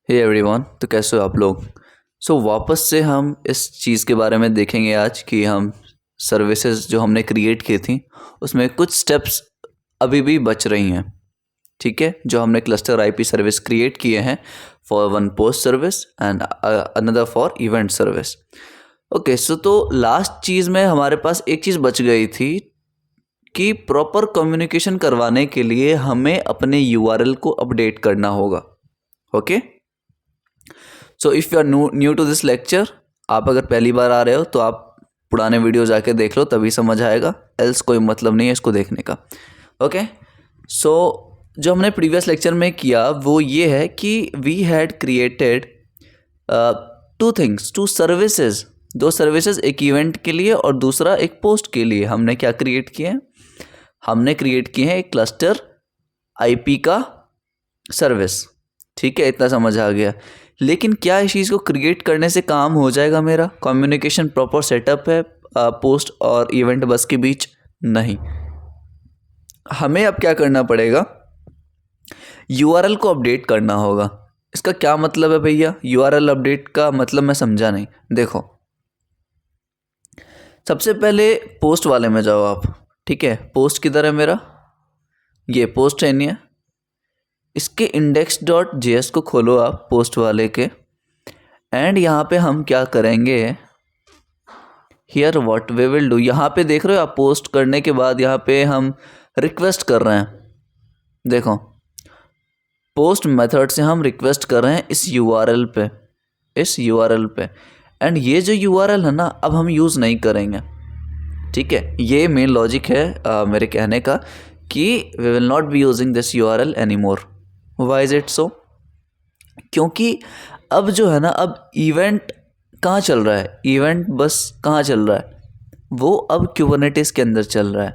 Hey everyone, तो कैसे हो आप लोग। वापस से हम इस चीज़ के बारे में देखेंगे आज कि हम सर्विसेज जो हमने क्रिएट की थी उसमें कुछ स्टेप्स अभी भी बच रही हैं। ठीक है, जो हमने क्लस्टर आईपी सर्विस क्रिएट किए हैं for one post service and another for event service. Okay, तो लास्ट चीज़ में हमारे पास एक चीज़ बच गई थी कि प्रॉपर कम्युनिकेशन करवाने के लिए हमें अपने यूआरएल को अपडेट करना होगा। Okay, so if you are new to this lecture, आप अगर पहली बार आ रहे हो तो आप पुराने वीडियो जाके देख लो, तभी समझ आएगा, एल्स कोई मतलब नहीं है इसको देखने का। ओके, सो जो हमने प्रीवियस लेक्चर में किया वो ये है कि we had created two services, दो सर्विसेज, एक इवेंट के लिए और दूसरा एक पोस्ट के लिए। हमने क्या क्रिएट किए हैं? हमने क्रिएट किए हैं एक क्लस्टर आईपी का सर्विस। ठीक है, इतना समझ आ गया। लेकिन क्या इस चीज़ को क्रिएट करने से काम हो जाएगा मेरा? कम्युनिकेशन प्रॉपर सेटअप है पोस्ट और इवेंट बस के बीच? नहीं। हमें अब क्या करना पड़ेगा? यूआरएल को अपडेट करना होगा। इसका क्या मतलब है भैया? यूआरएल अपडेट का मतलब मैं समझा नहीं। देखो, सबसे पहले पोस्ट वाले में जाओ आप। ठीक है, पोस्ट किधर है मेरा? ये पोस्ट है नहीं है। इसके index.js को खोलो आप, पोस्ट वाले के, एंड यहाँ पे हम क्या करेंगे, here what we will do. यहाँ पे देख रहे हो आप, पोस्ट करने के बाद यहाँ पे हम रिक्वेस्ट कर रहे हैं। देखो, पोस्ट मेथड से हम रिक्वेस्ट कर रहे हैं इस यूआरएल पे, एंड ये जो यूआरएल है ना, अब हम यूज़ नहीं करेंगे। ठीक है, ये मेन लॉजिक है मेरे कहने का कि we will not be using this URL any more. Why is it so? क्योंकि अब जो है ना, अब इवेंट कहाँ चल रहा है? इवेंट बस कहाँ चल रहा है? वो अब क्यूबरनेटिस के अंदर चल रहा है।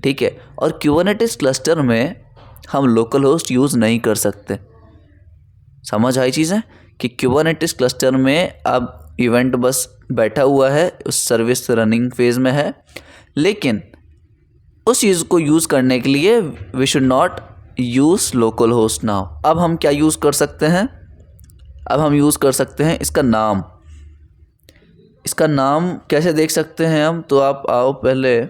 ठीक है, और क्यूबरनेटिस क्लस्टर में हम लोकल होस्ट यूज़ नहीं कर सकते। समझ आई चीज़ें कि क्यूबरनेटिस क्लस्टर में अब इवेंट बस बैठा हुआ है, उस सर्विस रनिंग फेज में है, लेकिन उस चीज़ को यूज़ करने के लिए we should not use localhost now. अब हम क्या यूज़ कर सकते हैं? अब हम यूज़ कर सकते हैं इसका नाम। इसका नाम कैसे देख सकते हैं हम? तो आप आओ, पहले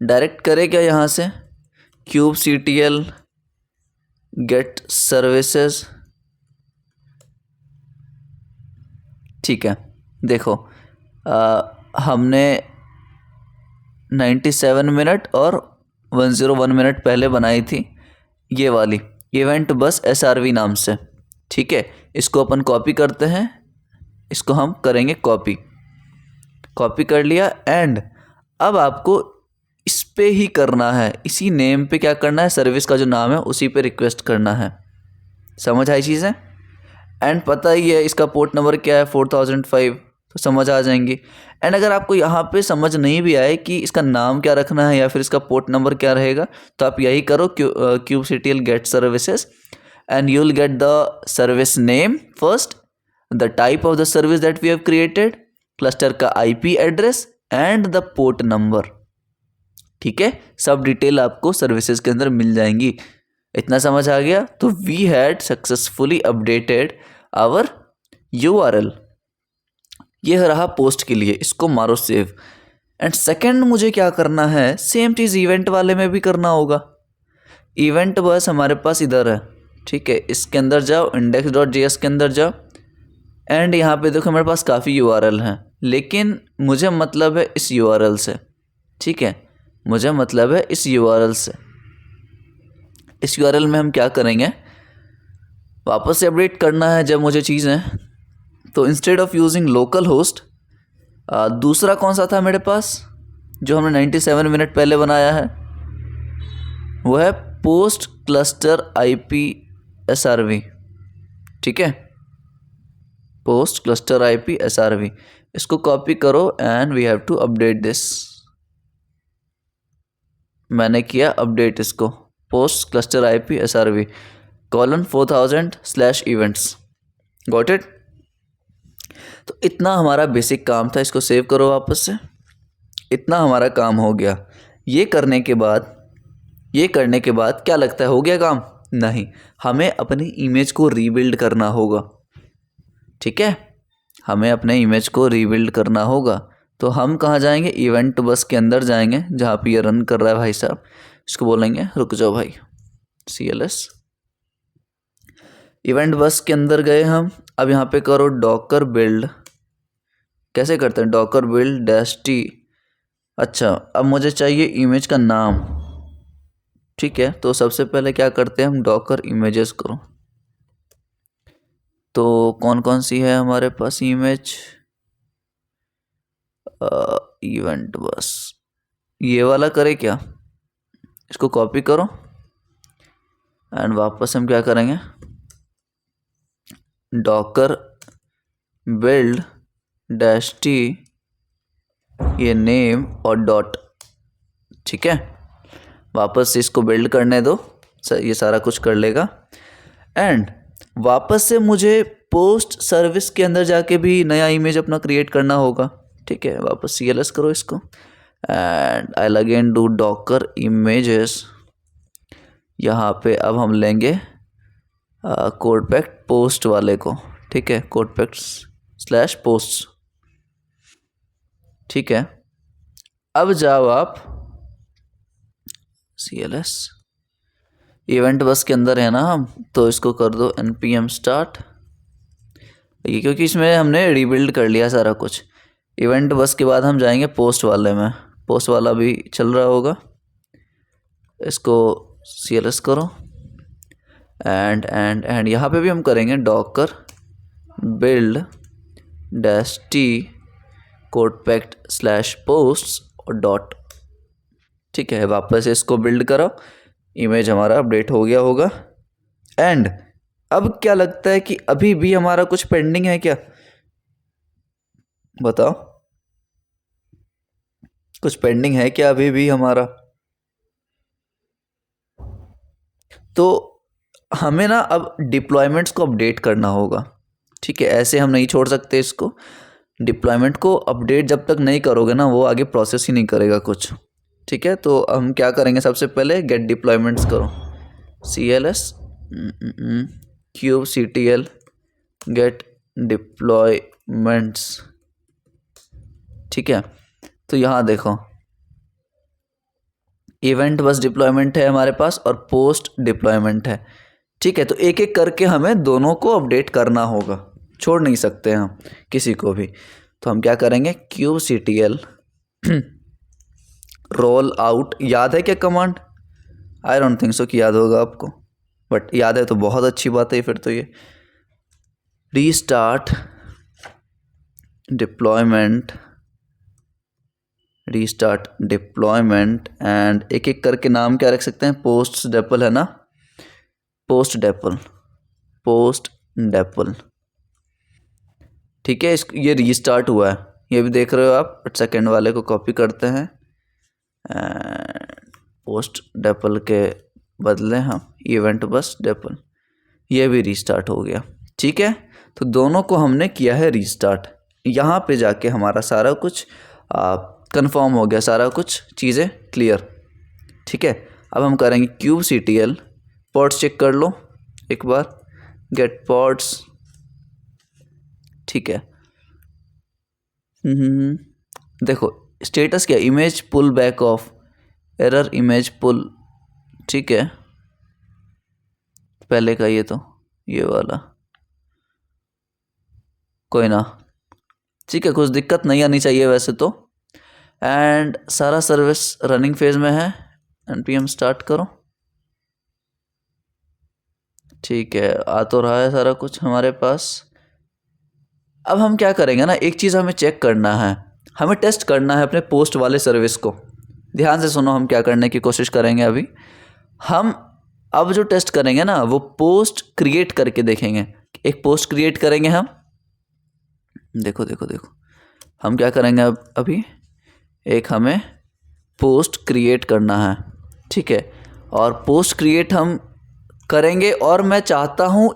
डायरेक्ट करें क्या यहाँ से, kubectl गेट सर्विसेज। ठीक है, देखो हमने 97 मिनट और 101 मिनट पहले बनाई थी ये वाली इवेंट बस SRV नाम से। ठीक है, इसको अपन कॉपी करते हैं, इसको हम करेंगे कॉपी कर लिया, एंड अब आपको इस पे ही करना है, इसी नेम पे क्या करना है, सर्विस का जो नाम है उसी पे रिक्वेस्ट करना है। समझ आई चीज़ें? एंड पता ही है इसका पोर्ट नंबर क्या है, 4005, तो समझ आ जाएंगी। एंड अगर आपको यहाँ पे समझ नहीं भी आए कि इसका नाम क्या रखना है या फिर इसका पोर्ट नंबर क्या रहेगा, तो आप यही करो, kubectl get services, and you will get the service name first, the type of the service that we have created, cluster का IP address and the port number. ठीक है, सब डिटेल आपको सर्विसेज के अंदर मिल जाएंगी। इतना समझ आ गया? तो we had successfully updated our URL. ये रहा पोस्ट के लिए, इसको मारो सेव। एंड सेकंड मुझे क्या करना है, सेम चीज़ इवेंट वाले में भी करना होगा। इवेंट बस हमारे पास इधर है। ठीक है, इसके अंदर जाओ, index.js के अंदर जाओ, एंड यहाँ पे देखो मेरे पास काफ़ी यूआरएल हैं, लेकिन मुझे मतलब है इस यूआरएल से। ठीक है, मुझे मतलब है इस यूआरएल से। इस यूआरएल में हम क्या करेंगे, वापस से अपडेट करना है जब मुझे चीज़ें, तो instead of using local host, दूसरा कौन सा था मेरे पास जो हमने 97 मिनट पहले बनाया है, वो है पोस्ट क्लस्टर IP SRV। ठीक है, पोस्ट क्लस्टर IP SRV, इसको कॉपी करो and we have to update this. मैंने किया अपडेट इसको, post cluster IP SRV colon 4000/events। Got it? तो इतना हमारा बेसिक काम था, इसको सेव करो वापस से। इतना हमारा काम हो गया। ये करने के बाद क्या लगता है, हो गया काम? नहीं, हमें अपनी इमेज को रीबिल्ड करना होगा। ठीक है, हमें अपने इमेज को रीबिल्ड करना होगा। तो हम कहाँ जाएंगे, इवेंट बस के अंदर जाएंगे जहाँ पे ये रन कर रहा है भाई साहब। इसको बोलेंगे रुक जाओ भाई, CLS इवेंट बस के अंदर गए हम। अब यहाँ पे करो डॉकर बिल्ड। कैसे करते हैं, डॉकर बिल्ड -t। अच्छा, अब मुझे चाहिए इमेज का नाम। ठीक है, तो सबसे पहले क्या करते हैं हम, डॉकर इमेजेस करो। तो कौन कौन सी है हमारे पास इमेज, इवेंट बस, ये वाला करे क्या, इसको कॉपी करो एंड वापस हम क्या करेंगे, डॉकर बिल्ड -t, ये नेम और डॉट। ठीक है, वापस से इसको बिल्ड करने दो, ये सारा कुछ कर लेगा। एंड वापस से मुझे पोस्ट सर्विस के अंदर जाके भी नया इमेज अपना क्रिएट करना होगा। ठीक है, वापस CLS करो इसको and I again do Docker images. यहाँ पे अब हम लेंगे कोडपैक्ट पोस्ट वाले को। ठीक है, कोडपैक्ट /posts। ठीक है, अब जाओ आप CLS इवेंट बस के अंदर है ना हम, तो इसको कर दो npm start। ये क्योंकि इसमें हमने रीबिल्ड कर लिया सारा कुछ। इवेंट बस के बाद हम जाएंगे पोस्ट वाले में, पोस्ट वाला भी चल रहा होगा। इसको CLS करो एंड यहाँ पे भी हम करेंगे डॉकर बिल्ड -t कोडपैक्ट /posts और डॉट। ठीक है, वापस इसको बिल्ड करो, इमेज हमारा अपडेट हो गया होगा। एंड अब क्या लगता है कि अभी भी हमारा कुछ पेंडिंग है क्या, बताओ, कुछ पेंडिंग है क्या अभी भी हमारा। तो हमें ना अब डिप्लॉयमेंट्स को अपडेट करना होगा। ठीक है, ऐसे हम नहीं छोड़ सकते इसको। डिप्लॉयमेंट को अपडेट जब तक नहीं करोगे ना, वो आगे प्रोसेस ही नहीं करेगा कुछ। ठीक है, तो हम क्या करेंगे, सबसे पहले गेट डिप्लॉयमेंट्स करो, CLS kubectl गेट डिप्लॉयमेंट्स। ठीक है, तो यहाँ देखो इवेंट बस डिप्लॉयमेंट है हमारे पास और पोस्ट डिप्लॉयमेंट है। ठीक है, तो एक एक करके हमें दोनों को अपडेट करना होगा, छोड़ नहीं सकते हम किसी को भी। तो हम क्या करेंगे, kubectl रोल आउट। याद है क्या command, I don't think so कि याद होगा आपको, बट याद है तो बहुत अच्छी बात है। फिर तो ये रीस्टार्ट डिप्लॉयमेंट एंड एक एक करके नाम क्या रख सकते हैं, पोस्ट डेपल है ना, पोस्ट डेपल। ठीक है, ये रीस्टार्ट हुआ है, ये भी देख रहे हो आप। सेकेंड वाले को कॉपी करते हैं, पोस्ट डेपल के बदले हम इवेंट बस डेपल, ये भी रीस्टार्ट हो गया। ठीक है, तो दोनों को हमने किया है रीस्टार्ट। यहाँ पे जाके हमारा सारा कुछ कंफर्म हो गया, सारा कुछ चीज़ें क्लियर। ठीक है, अब हम करेंगे kubectl पोर्ट्स चेक कर लो एक बार, गेट पोर्ट्स। ठीक है, देखो स्टेटस क्या, image pull back off, error image pull. ठीक है, पहले का ये, तो ये वाला कोई ना। ठीक है, कुछ दिक्कत नहीं आनी चाहिए वैसे तो। एंड सारा सर्विस रनिंग फेज में है, npm स्टार्ट करो। ठीक है, आ तो रहा है सारा कुछ हमारे पास। अब हम क्या करेंगे ना, एक चीज़ हमें चेक करना है, हमें टेस्ट करना है अपने पोस्ट वाले सर्विस को। ध्यान से सुनो, हम क्या करने की कोशिश करेंगे अभी। हम अब जो टेस्ट करेंगे ना, वो पोस्ट क्रिएट करके देखेंगे। एक पोस्ट क्रिएट करेंगे हम, देखो देखो देखो, हम क्या करेंगे अब अभी, एक हमें पोस्ट क्रिएट करना है। ठीक है, और पोस्ट क्रिएट हम करेंगे और मैं चाहता हूँ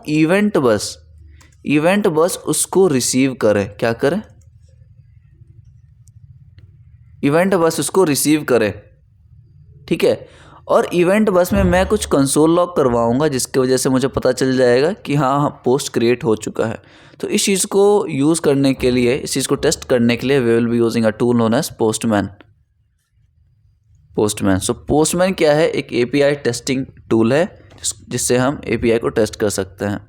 इवेंट बस उसको रिसीव करे। क्या करे, इवेंट बस उसको रिसीव करे। ठीक है, और इवेंट बस में मैं कुछ कंसोल लॉग करवाऊंगा जिसकी वजह से मुझे पता चल जाएगा कि हाँ पोस्ट क्रिएट हो चुका है। तो इस चीज़ को यूज़ करने के लिए, इस चीज़ को टेस्ट करने के लिए we will be using a tool known as Postman. So Postman क्या है? एक एपीआई टेस्टिंग टूल है जिससे हम एपीआई को टेस्ट कर सकते हैं।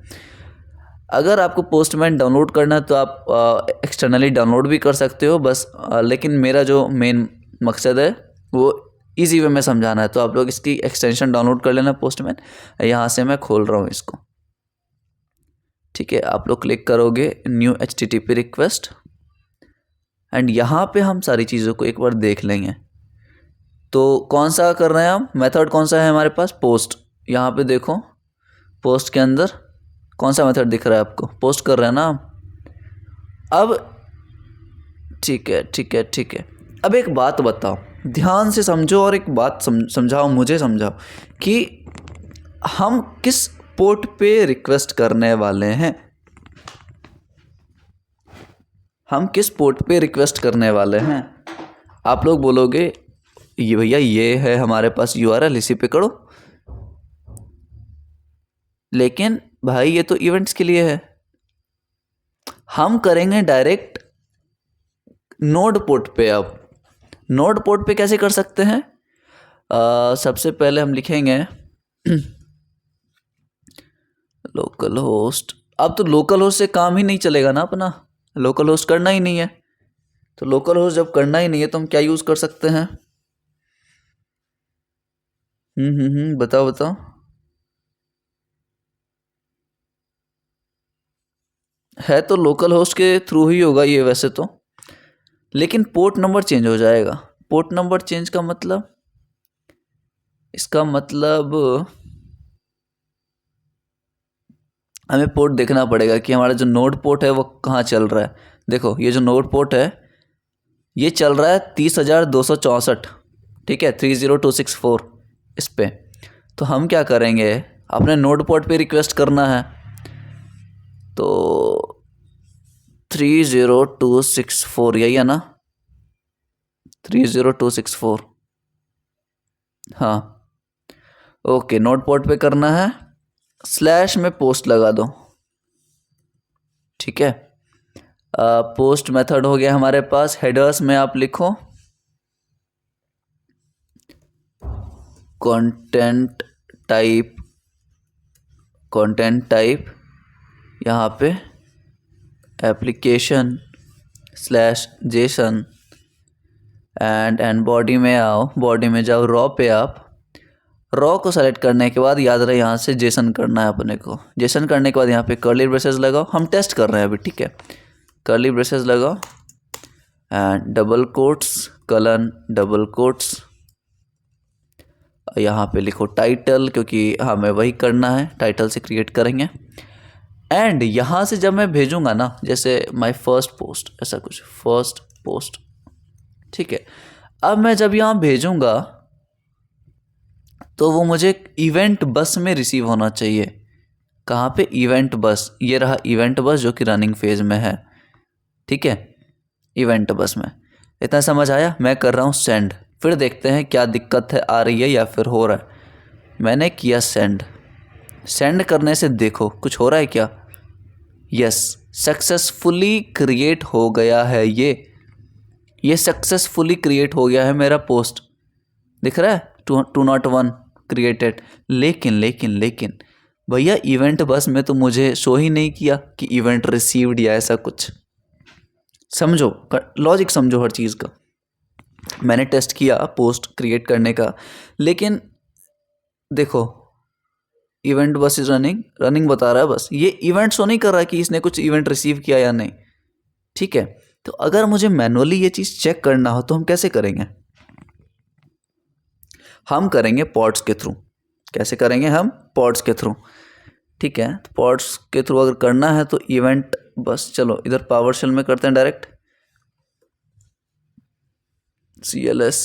अगर आपको पोस्टमैन डाउनलोड करना है तो आप एक्सटर्नली डाउनलोड भी कर सकते हो बस, लेकिन मेरा जो मेन मकसद है वो इजी वे में समझाना है। तो आप लोग इसकी एक्सटेंशन डाउनलोड कर लेना पोस्टमैन। यहाँ से मैं खोल रहा हूँ इसको, ठीक है। आप लोग क्लिक करोगे न्यू HTTP रिक्वेस्ट एंड यहाँ पे हम सारी चीज़ों को एक बार देख लेंगे। तो कौन सा कर रहे हैं हम? मेथड कौन सा है हमारे पास? पोस्ट। यहाँ पे देखो पोस्ट के अंदर कौन सा मेथड दिख रहा है आपको? पोस्ट कर रहे हैं ना हम। अब ठीक है। अब एक बात बताओ, ध्यान से समझो और एक बात समझाओ, मुझे समझाओ कि हम किस पोर्ट पे रिक्वेस्ट करने वाले हैं। हम किस पोर्ट पे रिक्वेस्ट करने वाले हैं? आप लोग बोलोगे ये भैया ये है हमारे पास URL, इसी पे करो। लेकिन भाई ये तो इवेंट्स के लिए है। हम करेंगे डायरेक्ट नोड पोर्ट पे। अब नोड पोर्ट पे कैसे कर सकते हैं? सबसे पहले हम लिखेंगे लोकल होस्ट। अब तो लोकल होस्ट से काम ही नहीं चलेगा ना अपना, लोकल होस्ट करना ही नहीं है। तो लोकल होस्ट जब करना ही नहीं है तो हम क्या यूज़ कर सकते हैं? बताओ। है तो लोकल होस्ट के थ्रू ही होगा ये वैसे तो, लेकिन पोर्ट नंबर चेंज हो जाएगा। पोर्ट नंबर चेंज का मतलब, इसका मतलब हमें पोर्ट देखना पड़ेगा कि हमारा जो नोड पोर्ट है वो कहाँ चल रहा है। देखो ये जो नोड पोर्ट है ये चल रहा है 30,264, ठीक है, 30264 इस पे। तो हम क्या करेंगे, अपने नोड पोर्ट पे रिक्वेस्ट करना है तो 30264 यही है ना? 30264 हाँ ओके। नोड पोर्ट पे करना है, स्लैश में पोस्ट लगा दो, ठीक है। पोस्ट मेथड हो गया हमारे पास। हेडर्स में आप लिखो कंटेंट टाइप यहाँ पे एप्लीकेशन /JSON एंड बॉडी में आओ, बॉडी में जाओ, रॉ पे आप रॉ को सेलेक्ट करने के बाद याद रहे यहाँ से जेसन करना है अपने को। जेसन करने के बाद यहाँ पे कर्ली ब्रेसेस लगाओ। हम टेस्ट कर रहे हैं अभी, ठीक है। कर्ली ब्रेसेस लगाओ and double quotes kiln double quotes, यहाँ पे लिखो टाइटल, क्योंकि हमें वही करना है, टाइटल से क्रिएट करेंगे। एंड यहाँ से जब मैं भेजूँगा ना, जैसे माय फर्स्ट पोस्ट, ऐसा कुछ फर्स्ट पोस्ट, ठीक है। अब मैं जब यहाँ भेजूँगा तो वो मुझे इवेंट बस में रिसीव होना चाहिए। कहाँ पे? इवेंट बस। ये रहा इवेंट बस जो कि रनिंग फेज में है, ठीक है, इवेंट बस में। इतना समझ आया? मैं कर रहा हूँ सेंड, फिर देखते हैं क्या दिक्कत है, आ रही है या फिर हो रहा है। मैंने किया सेंड करने से देखो कुछ हो रहा है क्या? यस, सक्सेसफुली क्रिएट हो गया है। ये सक्सेसफुली क्रिएट हो गया है मेरा पोस्ट, दिख रहा है 201 क्रिएटेड। लेकिन भैया इवेंट बस में तो मुझे शो ही नहीं किया कि इवेंट रिसीव्ड या ऐसा कुछ। समझो, लॉजिक समझो हर चीज़ का। मैंने टेस्ट किया पोस्ट क्रिएट करने का, लेकिन देखो इवेंट बस इज रनिंग बता रहा है, बस ये इवेंट शो नहीं कर रहा है कि इसने कुछ इवेंट रिसीव किया या नहीं, ठीक है। तो अगर मुझे मैनुअली ये चीज़ चेक करना हो तो हम कैसे करेंगे? हम करेंगे पॉड्स के थ्रू। कैसे करेंगे हम? पॉड्स के थ्रू, ठीक है। तो पॉड्स के थ्रू अगर करना है तो इवेंट बस, चलो इधर पावर शेल में करते हैं direct, CLS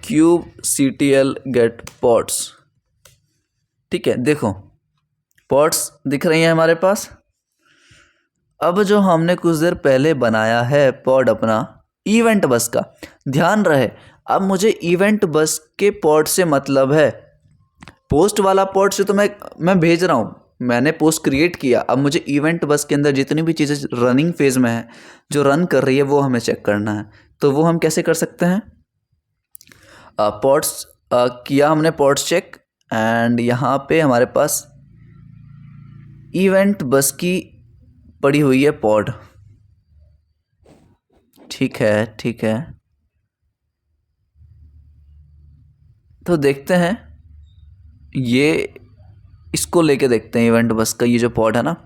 kubectl get pods, ठीक है। देखो पॉड्स दिख रही हैं हमारे पास। अब जो हमने कुछ देर पहले बनाया है पॉड अपना इवेंट बस का, ध्यान रहे अब मुझे इवेंट बस के पॉड से मतलब है, पोस्ट वाला पॉड से तो मैं भेज रहा हूँ, मैंने पोस्ट क्रिएट किया। अब मुझे इवेंट बस के अंदर जितनी भी चीज़ें रनिंग फेज में है, जो रन कर रही है, वो हमें चेक करना है। तो वो हम कैसे कर सकते हैं? पॉड्स किया हमने पॉड्स चेक, एंड यहाँ पे हमारे पास इवेंट बस की पड़ी हुई है पॉड। ठीक है, ठीक है, तो देखते हैं, ये इसको लेके देखते हैं इवेंट बस का ये जो पॉड है ना।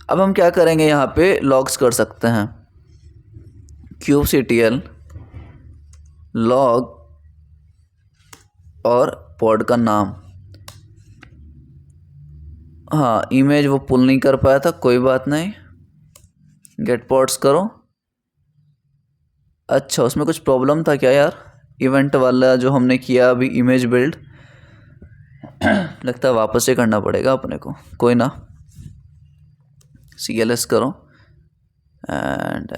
अब हम क्या करेंगे, यहाँ पे लॉग्स कर सकते हैं, kubectl लॉग और पॉड का नाम। हाँ, इमेज वो पुल नहीं कर पाया था, कोई बात नहीं, गेट पॉड्स करो। अच्छा, उसमें कुछ प्रॉब्लम था क्या यार? इवेंट वाला जो हमने किया अभी इमेज बिल्ड, लगता है वापस से करना पड़ेगा अपने को। कोई ना, CLS करो एंड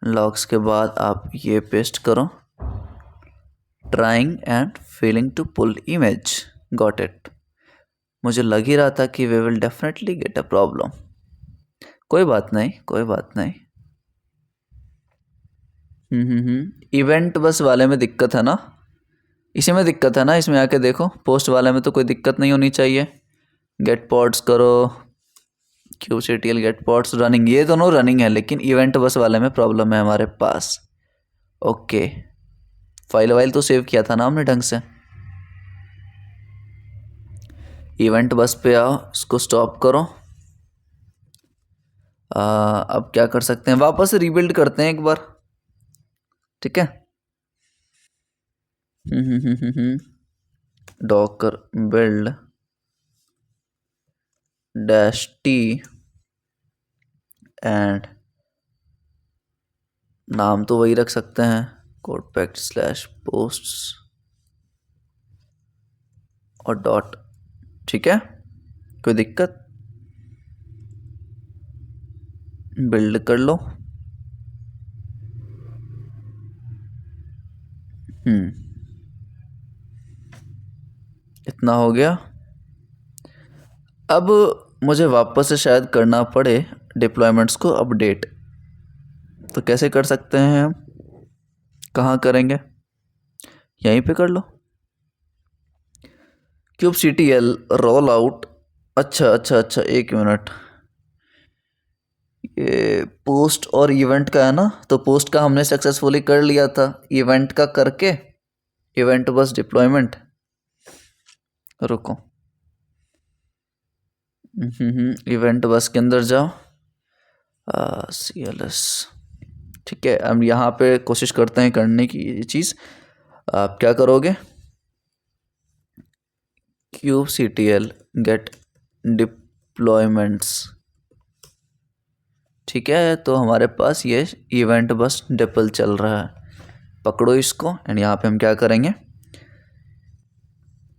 लॉग्स के बाद आप ये पेस्ट करो, trying and failing to pull image, got it. मुझे लग ही रहा था कि we will definitely get a problem. कोई बात नहीं, कोई बात नहीं। इवेंट बस वाले में दिक्कत है ना, इसी में दिक्कत है ना, इसमें आके देखो, पोस्ट वाले में तो कोई दिक्कत नहीं होनी चाहिए। गेट पॉड्स करो, kubectl गेट पॉड्स रनिंग, ये दोनों रनिंग है, लेकिन इवेंट बस वाले में प्रॉब्लम है हमारे पास। ओके, फाइल तो सेव किया था ना हमने ढंग से। इवेंट बस पे आओ, इसको स्टॉप करो। अब क्या कर सकते हैं, वापस से रीबिल्ड करते हैं एक बार, ठीक है। डॉकर बिल्ड -t एंड नाम तो वही रख सकते हैं, codepect/posts और डॉट, ठीक है, कोई दिक्कत? बिल्ड कर लो। इतना हो गया। अब मुझे वापस से शायद करना पड़े डिप्लॉयमेंट्स को अपडेट, तो कैसे कर सकते हैं हम, कहाँ करेंगे? यहीं पे कर लो, kubectl रोल आउट। अच्छा अच्छा अच्छा, एक मिनट, ये पोस्ट और इवेंट का है ना, तो पोस्ट का हमने सक्सेसफुली कर लिया था, इवेंट का करके इवेंट बस डिप्लॉयमेंट, रुको, इवेंट बस के अंदर जाओ, CLS, ठीक है। हम यहाँ पे कोशिश करते हैं करने की ये चीज़। आप क्या करोगे, kubectl गेट डिप्लॉयमेंट्स, ठीक है, तो हमारे पास ये इवेंट बस डिपल चल रहा है, पकड़ो इसको। एंड यहाँ पे हम क्या करेंगे,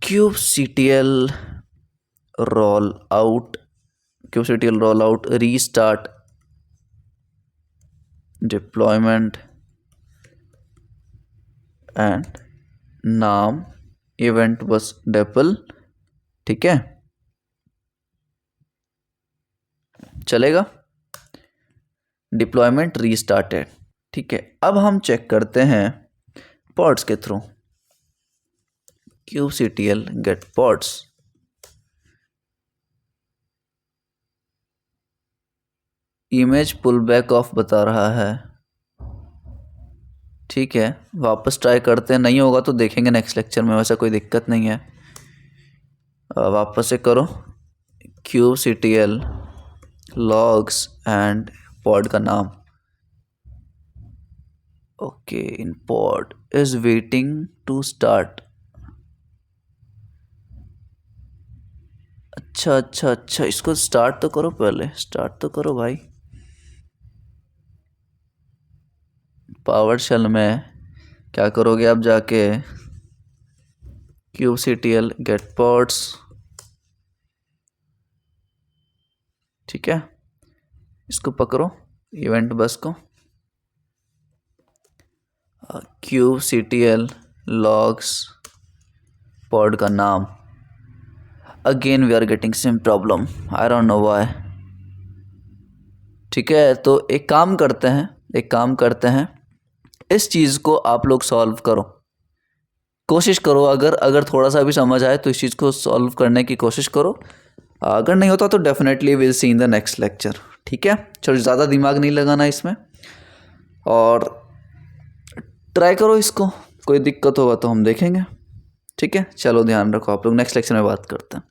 kubectl roll out restart deployment and नाम इवेंट बस डिपल, ठीक है, चलेगा, डिप्लॉयमेंट रीस्टार्टेड, ठीक है। अब हम चेक करते हैं पॉड्स के through, kubectl get pods, image pull back off बता रहा है, ठीक है, वापस ट्राई करते हैं, नहीं होगा तो देखेंगे नेक्स्ट लेक्चर में, वैसा कोई दिक्कत नहीं है। वापस से करो, kubectl लॉग्स एंड पॉड का नाम, okay, in pod is waiting to start. अच्छा अच्छा अच्छा, इसको स्टार्ट तो करो, पहले स्टार्ट तो करो भाई। पावर शेल में क्या करोगे आप जाके, kubectl गेट पॉड्स, ठीक है, इसको पकड़ो इवेंट बस को, kubectl logs pod का नाम। Again we are getting same problem, I don't know why. ठीक है, तो एक काम करते हैं, इस चीज़ को आप लोग सॉल्व करो, कोशिश करो। अगर थोड़ा सा भी समझ आए तो इस चीज़ को सॉल्व करने की कोशिश करो। अगर नहीं होता तो definitely will see in the next lecture. ठीक है, चलो ज़्यादा दिमाग नहीं लगाना इसमें, और ट्राई करो इसको। कोई दिक्कत होगा तो हम देखेंगे। ठीक है, चलो ध्यान रखो आप लोग, नेक्स्ट लेक्चर में बात करते हैं।